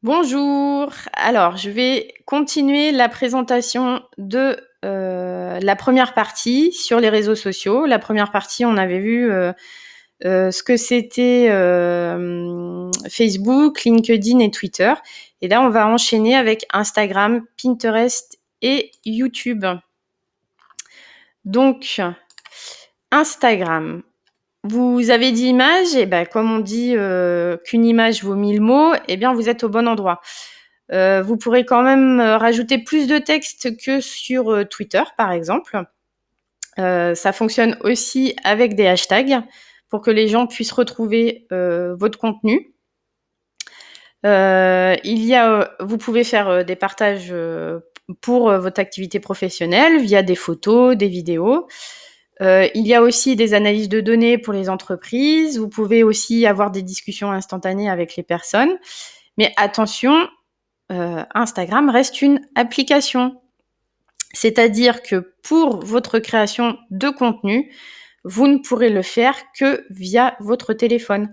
Bonjour. Alors, je vais continuer la présentation de la première partie sur les réseaux sociaux. La première partie, on avait vu ce que c'était Facebook, LinkedIn et Twitter. Et là, on va enchaîner avec Instagram, Pinterest et YouTube. Donc, Instagram. Vous avez dit image, et ben, comme on dit qu'une image vaut 1000 mots, eh bien, vous êtes au bon endroit. Vous pourrez quand même rajouter plus de texte que sur Twitter, par exemple. Ça fonctionne aussi avec des hashtags pour que les gens puissent retrouver votre contenu. Vous pouvez faire des partages pour votre activité professionnelle via des photos, des vidéos. Il y a aussi des analyses de données pour les entreprises. Vous pouvez aussi avoir des discussions instantanées avec les personnes. Mais attention, Instagram reste une application. C'est-à-dire que pour votre création de contenu, vous ne pourrez le faire que via votre téléphone.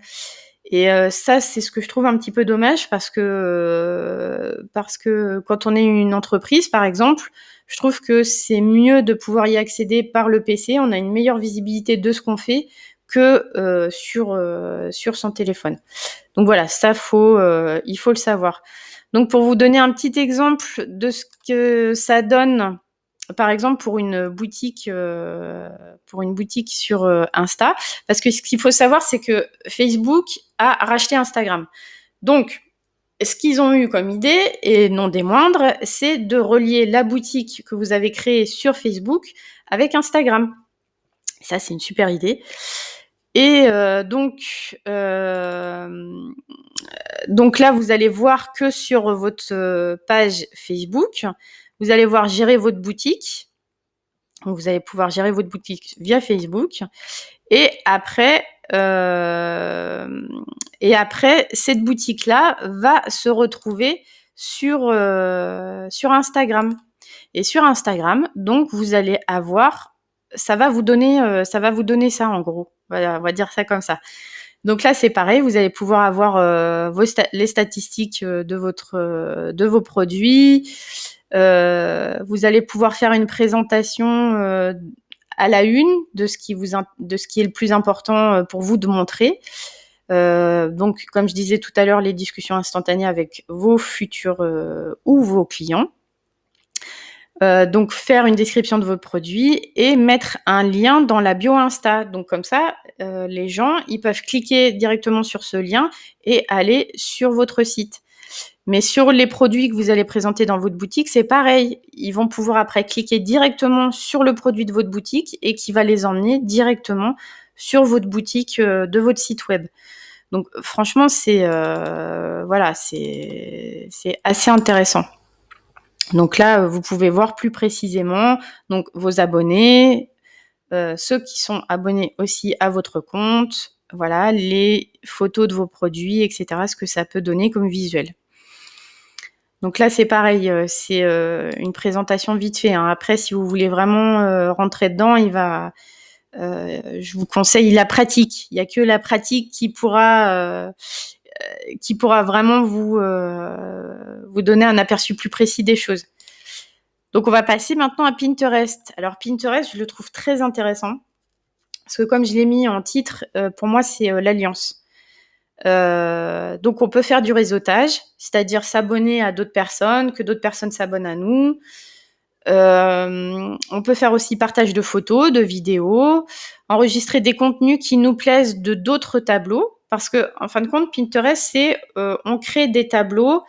Et ça, c'est ce que je trouve un petit peu dommage parce que quand on est une entreprise, par exemple, je trouve que c'est mieux de pouvoir y accéder par le PC. On a une meilleure visibilité de ce qu'on fait que sur son téléphone. Donc voilà, ça il faut le savoir. Donc pour vous donner un petit exemple de ce que ça donne, par exemple pour une boutique sur Insta, parce que ce qu'il faut savoir, c'est que Facebook a racheté Instagram. Donc ce qu'ils ont eu comme idée, et non des moindres, c'est de relier la boutique que vous avez créée sur Facebook avec Instagram. Ça, c'est une super idée. Et donc là, vous allez voir que sur votre page Facebook, vous allez voir gérer votre boutique. Donc, vous allez pouvoir gérer votre boutique via Facebook. Et après, cette boutique-là va se retrouver sur Instagram. Et sur Instagram, donc, vous allez avoir, ça va vous donner ça en gros. Voilà, on va dire ça comme ça. Donc là, c'est pareil, vous allez pouvoir avoir les statistiques de vos produits. Vous allez pouvoir faire une présentation à la une de ce qui est le plus important pour vous de montrer. Donc, comme je disais tout à l'heure, les discussions instantanées avec vos futurs ou vos clients. Donc faire une description de votre produit et mettre un lien dans la bio Insta. Donc comme ça, les gens, ils peuvent cliquer directement sur ce lien et aller sur votre site. Mais sur les produits que vous allez présenter dans votre boutique, c'est pareil. Ils vont pouvoir après cliquer directement sur le produit de votre boutique et qui va les emmener directement sur votre boutique de votre site web. Donc franchement, c'est assez intéressant. Donc là, vous pouvez voir plus précisément donc vos abonnés, ceux qui sont abonnés aussi à votre compte, voilà, les photos de vos produits, etc., ce que ça peut donner comme visuel. Donc là, c'est pareil, c'est une présentation vite fait, hein. Après, si vous voulez vraiment rentrer dedans, je vous conseille la pratique. Il n'y a que la pratique qui pourra vraiment vous donner un aperçu plus précis des choses. Donc, on va passer maintenant à Pinterest. Alors, Pinterest, je le trouve très intéressant parce que comme je l'ai mis en titre, pour moi, c'est l'alliance. Donc, on peut faire du réseautage, c'est-à-dire s'abonner à d'autres personnes, que d'autres personnes s'abonnent à nous. On peut faire aussi partage de photos, de vidéos, enregistrer des contenus qui nous plaisent de d'autres tableaux, parce que en fin de compte, Pinterest, c'est on crée des tableaux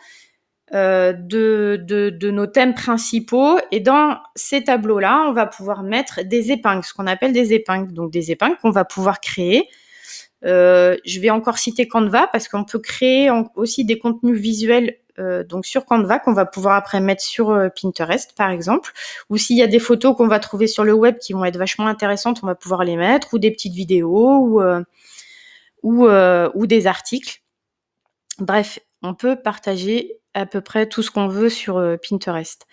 de nos thèmes principaux, et dans ces tableaux-là, on va pouvoir mettre des épingles, ce qu'on appelle des épingles. Donc des épingles qu'on va pouvoir créer. Je vais encore citer Canva parce qu'on peut créer aussi des contenus visuels donc sur Canva qu'on va pouvoir après mettre sur Pinterest par exemple, ou s'il y a des photos qu'on va trouver sur le web qui vont être vachement intéressantes, on va pouvoir les mettre, ou des petites vidéos ou des articles. Bref, on peut partager à peu près tout ce qu'on veut sur Pinterest.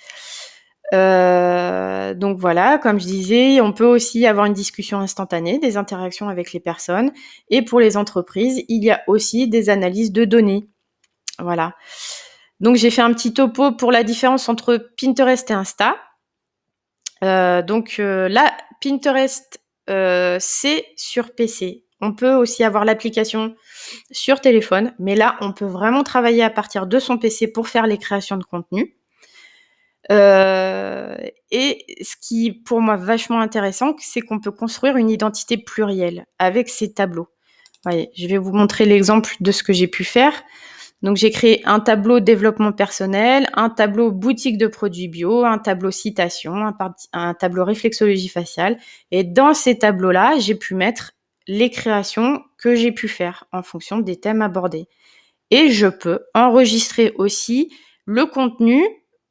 Donc voilà, comme je disais, on peut aussi avoir une discussion instantanée, des interactions avec les personnes. Et pour les entreprises, il y a aussi des analyses de données. Voilà. Donc j'ai fait un petit topo pour la différence entre Pinterest et Insta. Là, Pinterest, c'est sur PC. On peut aussi avoir l'application sur téléphone, mais là, on peut vraiment travailler à partir de son PC pour faire les créations de contenu. Et ce qui, pour moi, vachement intéressant, c'est qu'on peut construire une identité plurielle avec ces tableaux. Voyez, je vais vous montrer l'exemple de ce que j'ai pu faire. Donc, j'ai créé un tableau développement personnel, un tableau boutique de produits bio, un tableau citation, un tableau réflexologie faciale. Et dans ces tableaux-là, j'ai pu mettre les créations que j'ai pu faire en fonction des thèmes abordés. Et je peux enregistrer aussi le contenu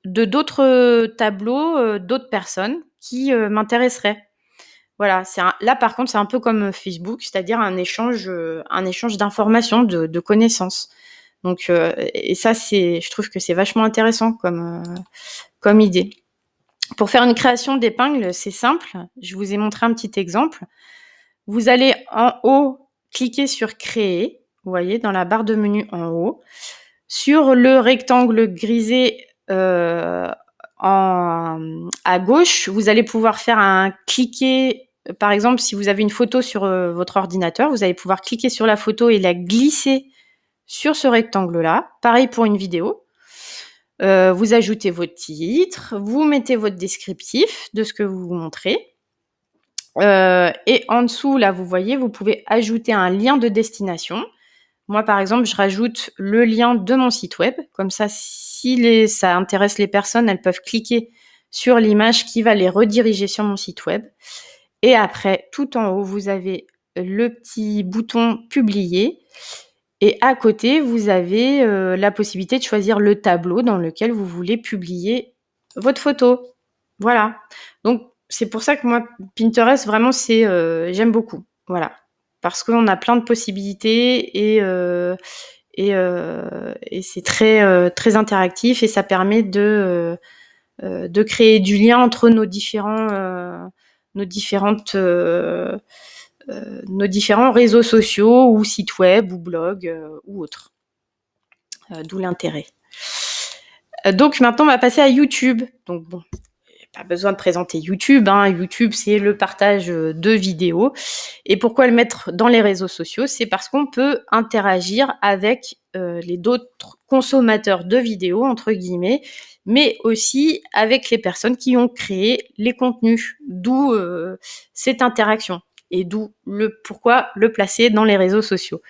de d'autres tableaux, d'autres personnes qui m'intéresseraient. Voilà, là par contre, c'est un peu comme Facebook, c'est-à-dire un échange d'informations, de connaissances. Donc, et ça, je trouve que c'est vachement intéressant comme idée. Pour faire une création d'épingle, c'est simple. Je vous ai montré un petit exemple. Vous allez en haut cliquer sur créer. Vous voyez, dans la barre de menu en haut. Sur le rectangle grisé à gauche, vous allez pouvoir faire cliquer. Par exemple, si vous avez une photo sur votre ordinateur, vous allez pouvoir cliquer sur la photo et la glisser sur ce rectangle-là. Pareil pour une vidéo. Vous ajoutez votre titre, vous mettez votre descriptif de ce que vous montrez. Et en dessous, là, vous voyez, vous pouvez ajouter un lien de destination. Moi, par exemple, je rajoute le lien de mon site web. Comme ça, si ça intéresse les personnes, elles peuvent cliquer sur l'image qui va les rediriger sur mon site web. Et après, tout en haut, vous avez le petit bouton publier. Et à côté, vous avez la possibilité de choisir le tableau dans lequel vous voulez publier votre photo. Voilà. Donc, c'est pour ça que moi, Pinterest, vraiment, j'aime beaucoup. Voilà. Parce qu'on a plein de possibilités et c'est très interactif et ça permet de créer du lien entre nos différents réseaux sociaux ou sites web ou blogs ou autres. D'où l'intérêt. Donc maintenant, on va passer à YouTube. Donc bon, pas besoin de présenter YouTube. YouTube, c'est le partage de vidéos. Et pourquoi le mettre dans les réseaux sociaux ? C'est parce qu'on peut interagir avec d'autres consommateurs de vidéos, entre guillemets, mais aussi avec les personnes qui ont créé les contenus. D'où cette interaction et d'où pourquoi le placer dans les réseaux sociaux.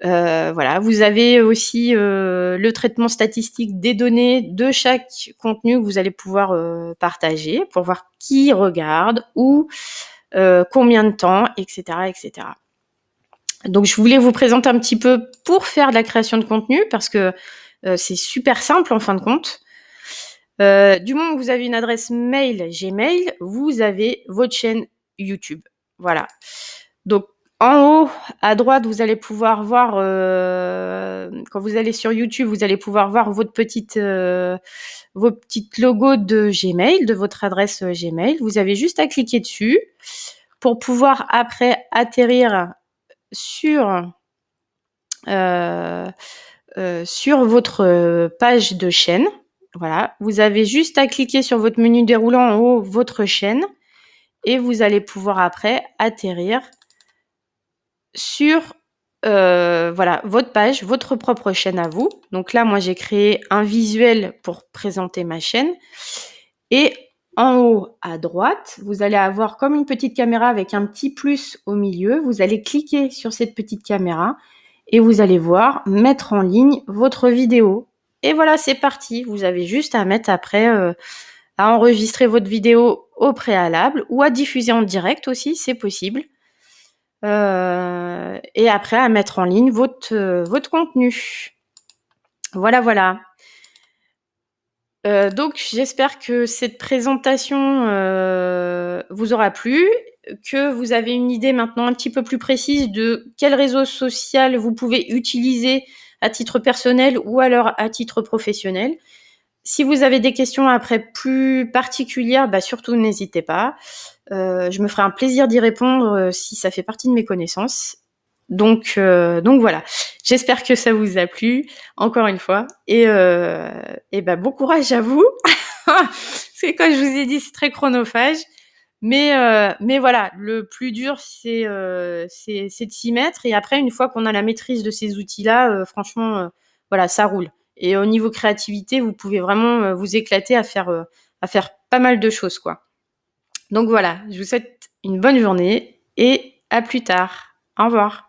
Voilà, vous avez aussi le traitement statistique des données de chaque contenu que vous allez pouvoir partager pour voir qui regarde, où, combien de temps, etc., etc. Donc, je voulais vous présenter un petit peu pour faire de la création de contenu parce que c'est super simple en fin de compte. Du moment où vous avez une adresse mail Gmail, vous avez votre chaîne YouTube. Voilà. Donc, en haut, à droite, vous allez pouvoir voir, quand vous allez sur YouTube, vous allez pouvoir voir vos petites logos de Gmail, de votre adresse Gmail. Vous avez juste à cliquer dessus pour pouvoir après atterrir sur votre page de chaîne. Voilà, vous avez juste à cliquer sur votre menu déroulant en haut, votre chaîne, et vous allez pouvoir après atterrir sur votre page, votre propre chaîne à vous. Donc là, moi, j'ai créé un visuel pour présenter ma chaîne. Et en haut à droite, vous allez avoir comme une petite caméra avec un petit plus au milieu. Vous allez cliquer sur cette petite caméra et vous allez voir mettre en ligne votre vidéo. Et voilà, c'est parti. Vous avez juste à mettre après à enregistrer votre vidéo au préalable ou à diffuser en direct aussi, c'est possible. Et après à mettre en ligne votre contenu. Voilà. Donc j'espère que cette présentation vous aura plu, que vous avez une idée maintenant un petit peu plus précise de quel réseau social vous pouvez utiliser à titre personnel ou alors à titre professionnel. Si vous avez des questions après plus particulières, surtout n'hésitez pas. Je me ferai un plaisir d'y répondre si ça fait partie de mes connaissances. Donc voilà. J'espère que ça vous a plu, encore une fois. Et bah, bon courage à vous. Parce que comme je vous ai dit, c'est très chronophage. Mais voilà, le plus dur, c'est de s'y mettre. Et après, une fois qu'on a la maîtrise de ces outils-là, franchement, voilà, ça roule. Et au niveau créativité, vous pouvez vraiment vous éclater à faire pas mal de choses, quoi. Donc voilà, je vous souhaite une bonne journée et à plus tard. Au revoir.